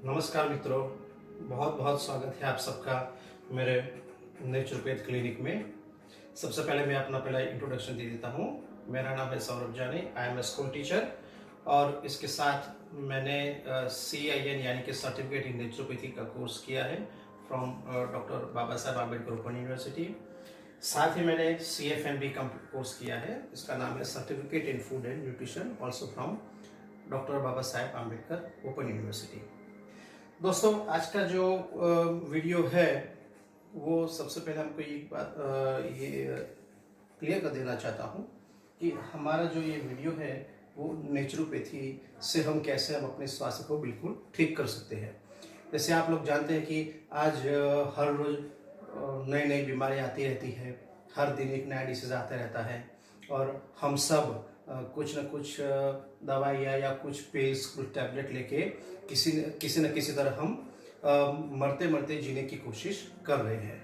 नमस्कार मित्रों, बहुत बहुत स्वागत है आप सबका मेरे नेचुरोपैथ क्लिनिक में। सबसे पहले मैं अपना पहला इंट्रोडक्शन दे देता हूँ। मेरा नाम है Saurabh Jani, I am a school teacher और इसके साथ मैंने CIN यानी कि सर्टिफिकेट इन नेचुरोपैथी का कोर्स किया है from doctor Baba Saheb Ambedkar open university. साथ ही मैंने CFMB का कोर्स किया है, इसका नाम है certificate in food and nutrition also from doctor Baba Saheb Ambedkar open university. दोस्तों, आज का जो वीडियो है वो सबसे पहले हमको एक बात ये क्लियर कर देना चाहता हूँ कि हमारा जो ये वीडियो है वो नेचुरोपैथी से हम कैसे अपने स्वास्थ्य को बिल्कुल ठीक कर सकते हैं। जैसे आप लोग जानते हैं कि आज हर रोज़ नई नई बीमारी आती रहती है, हर दिन एक नया डिसीज आता रहता है और हम सब कुछ न कुछ दवाइयाँ या कुछ पिल्स, कुछ टैबलेट लेके किसी न किसी तरह हम मरते मरते जीने की कोशिश कर रहे हैं।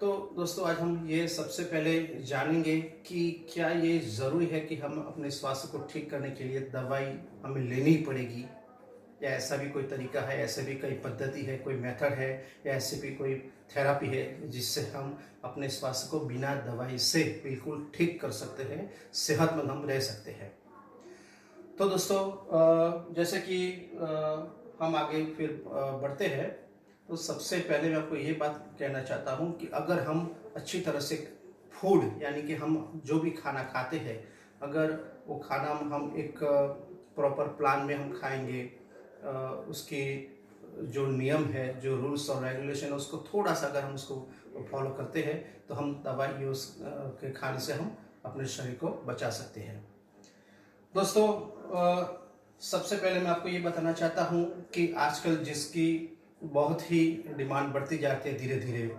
तो दोस्तों, आज हम ये सबसे पहले जानेंगे कि क्या ये ज़रूरी है कि हम अपने स्वास्थ्य को ठीक करने के लिए दवाई हमें लेनी ही पड़ेगी, या ऐसा भी कोई तरीका है, ऐसे भी कोई पद्धति है, कोई मेथड है, या ऐसी भी कोई थेरापी है जिससे हम अपने स्वास्थ्य को बिना दवाई से बिल्कुल ठीक कर सकते हैं, सेहतमंद हम रह सकते हैं। तो दोस्तों, जैसे कि हम आगे फिर बढ़ते हैं, तो सबसे पहले मैं आपको ये बात कहना चाहता हूँ कि अगर हम अच्छी तरह से फूड यानी कि हम जो भी खाना खाते हैं, अगर वो खाना हम एक प्रॉपर प्लान में हम खाएंगे, उसकी जो नियम है, जो रूल्स और रेगुलेशन है, उसको थोड़ा सा अगर हम उसको फॉलो करते हैं तो हम दवाई यूज़ के खाने से हम अपने शरीर को बचा सकते हैं। दोस्तों, सबसे पहले मैं आपको ये बताना चाहता हूँ कि आजकल जिसकी बहुत ही डिमांड बढ़ती जाती है धीरे धीरे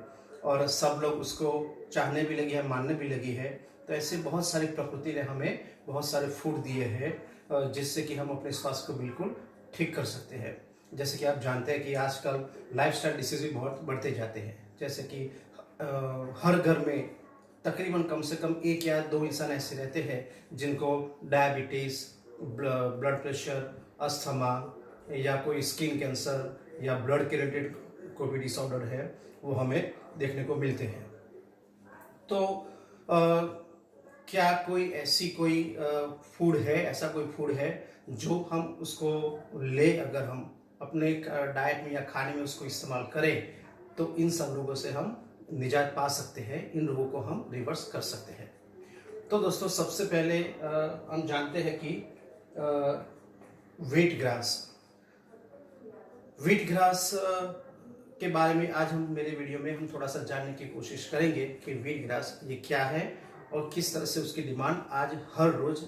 और सब लोग उसको चाहने भी लगे हैं, मानने भी लगी है, तो ऐसे बहुत सारी प्रकृति ने हमें बहुत सारे फूड दिए हैं जिससे कि हम अपने स्वास्थ्य को बिल्कुल ठीक कर सकते हैं। जैसे कि आप जानते हैं कि आजकल लाइफस्टाइल डिसीज भी बहुत बढ़ते जाते हैं। जैसे कि हर घर में तकरीबन कम से कम एक या दो इंसान ऐसे रहते हैं जिनको डायबिटीज़, ब्लड प्रेशर, अस्थमा या कोई स्किन कैंसर या ब्लड के रिलेटेड कोई भी डिसऑर्डर है वो हमें देखने को मिलते हैं। तो क्या कोई ऐसी कोई फूड है, ऐसा कोई फूड है जो हम उसको ले, अगर हम अपने डाइट में या खाने में उसको इस्तेमाल करें तो इन सब रोगों से हम निजात पा सकते हैं, इन रोगों को हम रिवर्स कर सकते हैं। तो दोस्तों, सबसे पहले हम जानते हैं कि व्हीट ग्रास के बारे में आज हम मेरे वीडियो में हम थोड़ा सा जानने की कोशिश करेंगे कि व्हीट ग्रास ये क्या है और किस तरह से उसकी डिमांड आज हर रोज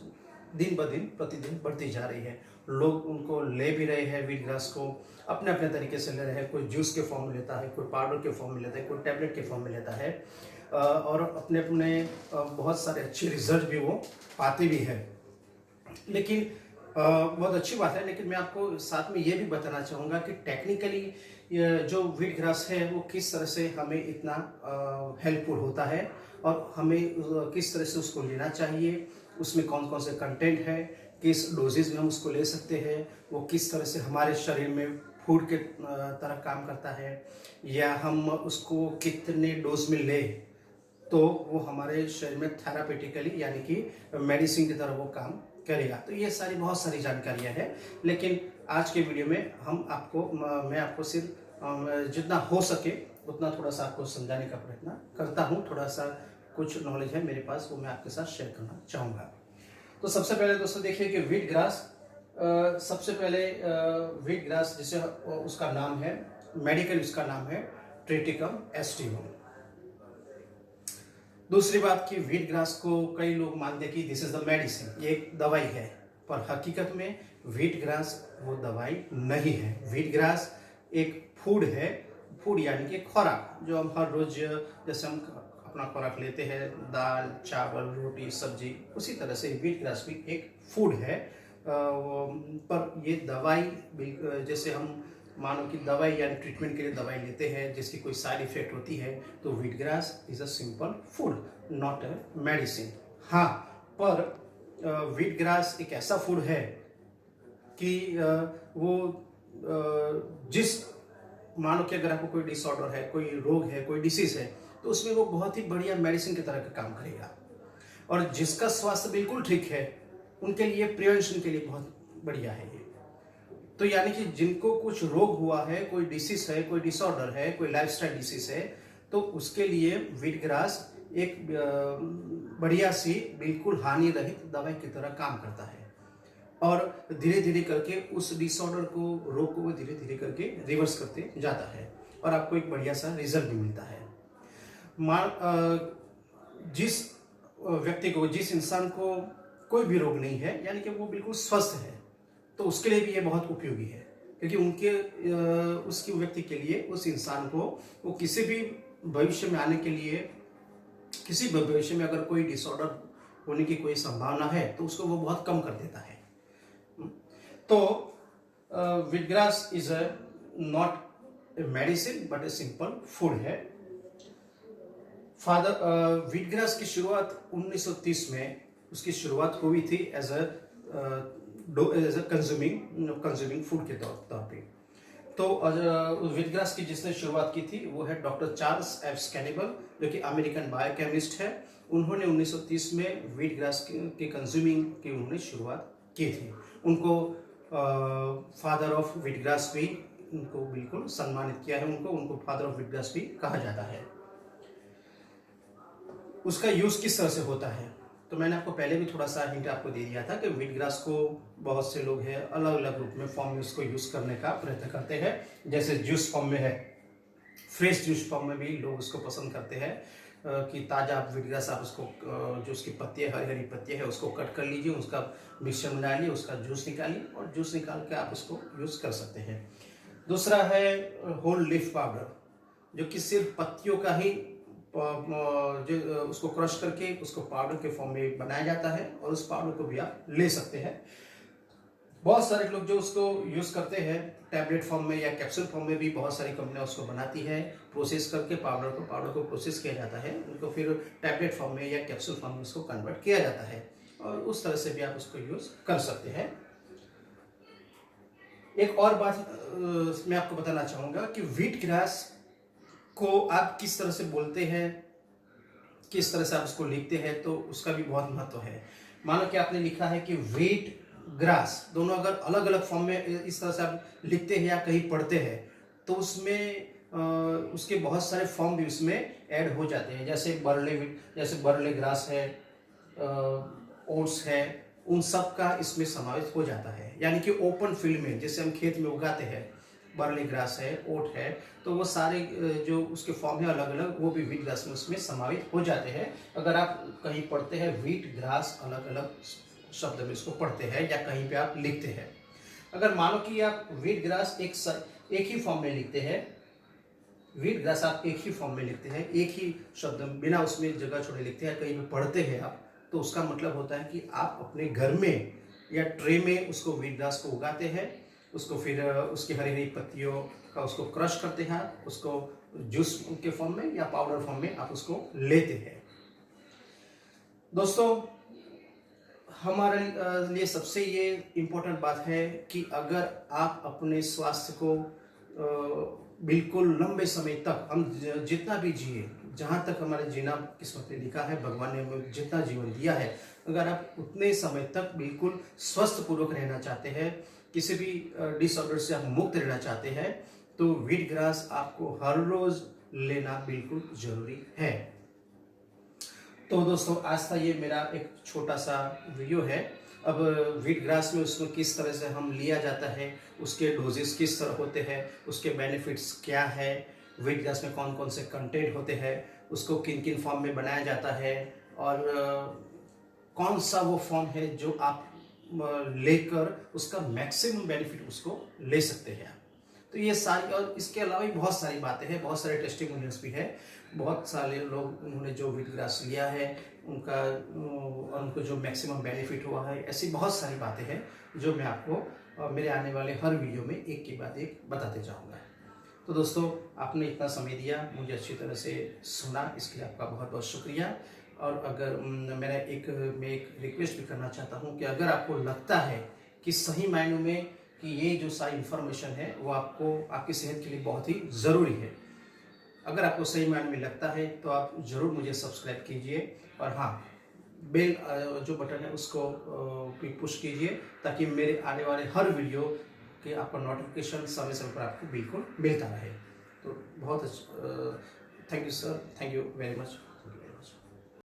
दिन ब दिन प्रतिदिन बढ़ती जा रही है। लोग उनको ले भी रहे हैं, व्हीट ग्रास को अपने अपने तरीके से ले रहे हैं। कोई जूस के फॉर्म में लेता है, कोई पाउडर के फॉर्म में लेता है, कोई टैबलेट के फॉर्म में लेता है और अपने अपने बहुत सारे अच्छे रिजल्ट भी वो पाते भी है। लेकिन बहुत अच्छी बात है, लेकिन मैं आपको साथ में ये भी बताना चाहूँगा कि टेक्निकली जो व्हीट ग्रास है वो किस तरह से हमें इतना हेल्पफुल होता है और हमें किस तरह से उसको लेना चाहिए, उसमें कौन कौन से कंटेंट है, किस डोजेज में हम उसको ले सकते हैं, वो किस तरह से हमारे शरीर में फूड के तरह काम करता है, या हम उसको कितने डोज में ले तो वो हमारे शरीर में थेरापेटिकली यानी कि मेडिसिन की तरह वो काम करेगा। तो ये सारी बहुत सारी जानकारियां हैं, लेकिन आज के वीडियो में मैं आपको सिर्फ जितना हो सके उतना थोड़ा सा आपको समझाने का प्रयत्न करता हूँ। थोड़ा सा कुछ नॉलेज है मेरे पास, वो मैं आपके साथ शेयर करना चाहूँगा। तो सबसे पहले दोस्तों देखिए कि व्हीट ग्रास, सबसे पहले व्हीट ग्रास जिसे उसका नाम है, मेडिकल उसका नाम है ट्रिटिकम एस्टिवम। दूसरी बात कि व्हीट ग्रास को कई लोग मानते हैं कि दिस इज द मेडिसिन, ये एक दवाई है, पर हकीकत में व्हीट ग्रास वो दवाई नहीं है। व्हीट ग्रास एक फूड है, फूड यानी कि खुराक, जो हम हर रोज जैसे हम अपना खुराक लेते हैं, दाल, चावल, रोटी, सब्जी, उसी तरह से व्हीट ग्रास भी एक फूड है। पर ये दवाई जैसे हम मानो कि दवाई यानी ट्रीटमेंट के लिए दवाई लेते हैं जिसकी कोई साइड इफेक्ट होती है, तो wheat grass is a simple food, not a medicine. हाँ, पर व्हीट ग्रास एक ऐसा फूड है कि वो जिस मानो कि अगर आपको कोई डिसऑर्डर है, कोई रोग है, कोई डिसीज है, तो उसमें वो बहुत ही बढ़िया मेडिसिन की तरह का काम करेगा। और जिसका स्वास्थ्य बिल्कुल ठीक है, उनके लिए प्रिवेंशन के लिए बहुत बढ़िया है ये। तो यानी कि जिनको कुछ रोग हुआ है, कोई डिसीज है, कोई डिसऑर्डर है, कोई लाइफस्टाइल डिसीज है, तो उसके लिए व्हीट ग्रास एक बढ़िया सी बिल्कुल हानि रहित दवाई की तरह काम करता है और धीरे धीरे करके उस डिसऑर्डर को, रोग को धीरे धीरे करके रिवर्स करते जाता है और आपको एक बढ़िया सा रिजल्ट भी मिलता है। जिस व्यक्ति को, जिस इंसान को कोई भी रोग नहीं है, यानी कि वो बिल्कुल स्वस्थ है, तो उसके लिए भी ये बहुत उपयोगी है, क्योंकि उसकी व्यक्ति के लिए, उस इंसान को, वो किसी भी भविष्य में आने के लिए, किसी भी भविष्य में अगर कोई डिसऑर्डर होने की कोई संभावना है, तो उसको वो बहुत कम कर देता है। तो wheat grass is not a medicine but a simple food है। व्हीट ग्रास की शुरुआत 1930 में उसकी शुरुआत हुई थी एज अ कंज्यूमिंग फूड के तौर पे। तो व्हीट ग्रास की जिसने शुरुआत की थी वो है डॉक्टर चार्ल्स एफ स्कैनिबल, जो कि अमेरिकन बायोकेमिस्ट है। उन्होंने 1930 में व्हीट ग्रास के कंज्यूमिंग की उन्होंने शुरुआत की थी। उनको फादर ऑफ व्हीट ग्रास भी, उनको बिल्कुल सम्मानित किया है, उनको फादर ऑफ व्हीट ग्रास भी कहा जाता है। उसका यूज किस तरह से होता है, तो मैंने आपको पहले भी थोड़ा सा हिंट आपको दे दिया था कि व्हीट ग्रास को बहुत से लोग हैं अलग अलग रूप में, फॉर्म में उसको यूज करने का प्रयत्न करते हैं। जैसे जूस फॉर्म में है, फ्रेश जूस फॉर्म में भी लोग उसको पसंद करते हैं कि ताज़ा व्हीट ग्रास आप उसको, जो उसकी पत्तियाँ, हरी हरी पत्तियाँ है, उसको कट कर लीजिए, उसका मिक्सचर बना लीजिए, उसका जूस निकालिए और जूस निकाल के आप उसको यूज कर सकते हैं। दूसरा है होल लीफ पाउडर, जो कि सिर्फ पत्तियों का ही जो उसको क्रश करके उसको पाउडर के फॉर्म में बनाया जाता है और उस पाउडर को भी आप ले सकते हैं। बहुत सारे लोग जो उसको यूज करते हैं टैबलेट फॉर्म में या कैप्सूल फॉर्म में भी, बहुत सारी कंपनियां उसको बनाती है, प्रोसेस करके पाउडर को प्रोसेस किया जाता है, उनको फिर टैबलेट फॉर्म में या कैप्सूल फॉर्म में उसको कन्वर्ट किया जाता है और उस तरह से भी आप उसको यूज कर सकते हैं। एक और बात मैं आपको बताना चाहूंगा कि व्हीट ग्रास को आप किस तरह से बोलते हैं, किस तरह से आप उसको लिखते हैं, तो उसका भी बहुत महत्व है। मानो कि आपने लिखा है कि व्हीट ग्रास, दोनों अगर अलग अलग फॉर्म में इस तरह से आप लिखते हैं या कहीं पढ़ते हैं, तो उसमें उसके बहुत सारे फॉर्म भी उसमें ऐड हो जाते हैं। जैसे बर्ले ग्रास है, ओट्स है, उन सब का इसमें समावेश हो जाता है। यानी कि ओपन फील्ड में, जैसे हम खेत में उगाते हैं, बर्ले ग्रास है, ओट है, तो वो सारे जो उसके फॉर्म है अलग अलग, वो भी व्हीट ग्रास में उसमें समावित हो जाते हैं। अगर आप कहीं पढ़ते हैं व्हीट ग्रास, अलग अलग शब्द में इसको पढ़ते हैं या कहीं पे आप लिखते हैं। अगर मानो कि आप व्हीट ग्रास एक ही फॉर्म में लिखते हैं, व्हीट ग्रास आप एक ही फॉर्म में लिखते हैं, एक ही शब्द बिना उसमें जगह छोड़े लिखते हैं, कहीं भी पढ़ते हैं आप, तो उसका मतलब होता है कि आप अपने घर में या ट्रे में उसको व्हीट ग्रास को उगाते हैं, उसको फिर उसकी हरी हरी पत्तियों का उसको क्रश करते हैं, उसको जूस के फॉर्म में या पाउडर फॉर्म में आप उसको लेते हैं। दोस्तों, हमारे लिए सबसे ये इम्पोर्टेंट बात है कि अगर आप अपने स्वास्थ्य को बिल्कुल लंबे समय तक, हम जितना भी जिए, जहाँ तक हमारे जीना किस्मत में लिखा है, भगवान ने हमें जितना जीवन दिया है, अगर आप उतने समय तक बिल्कुल स्वस्थ पूर्वक रहना चाहते हैं, किसी भी डिसऑर्डर से आप मुक्त रहना चाहते हैं, तो व्हीट ग्रास आपको हर रोज लेना बिल्कुल जरूरी है। तो दोस्तों, आज था ये मेरा एक छोटा सा वीडियो है। अब व्हीट ग्रास में उसको किस तरह से हम लिया जाता है, उसके डोजेस किस तरह होते हैं, उसके बेनिफिट्स क्या है, व्हीट ग्रास में कौन कौन से कंटेंट होते हैं, उसको किन किन फॉर्म में बनाया जाता है और कौन सा वो फॉर्म है जो आप लेकर उसका मैक्सिमम बेनिफिट उसको ले सकते हैं। तो ये सारी, और इसके अलावा भी बहुत सारी बातें हैं, बहुत सारे टेस्टिमोनियल्स भी है, बहुत सारे लोग उन्होंने जो व्हीट ग्रास लिया है उनका और उनको जो मैक्सिमम बेनिफिट हुआ है, ऐसी बहुत सारी बातें हैं जो मैं आपको मेरे आने वाले हर वीडियो में एक के बाद एक बताते जाऊंगा। तो दोस्तों, आपने इतना समय दिया, मुझे अच्छी तरह से सुना, इसके लिए आपका बहुत बहुत शुक्रिया। और अगर मैं एक रिक्वेस्ट भी करना चाहता हूँ कि अगर आपको लगता है कि सही मायनों में कि ये जो सारी इन्फॉर्मेशन है वो आपको आपकी सेहत के लिए बहुत ही ज़रूरी है। अगर आपको सही मायने में लगता है तो आप ज़रूर मुझे सब्सक्राइब कीजिए, और हाँ, बेल जो बटन है उसको भी पुश कीजिए, ताकि मेरे आने वाले हर वीडियो के आपका नोटिफिकेशन समय समय पर आपको बिल्कुल मिलता रहे। तो बहुत thank you sir, thank you very much.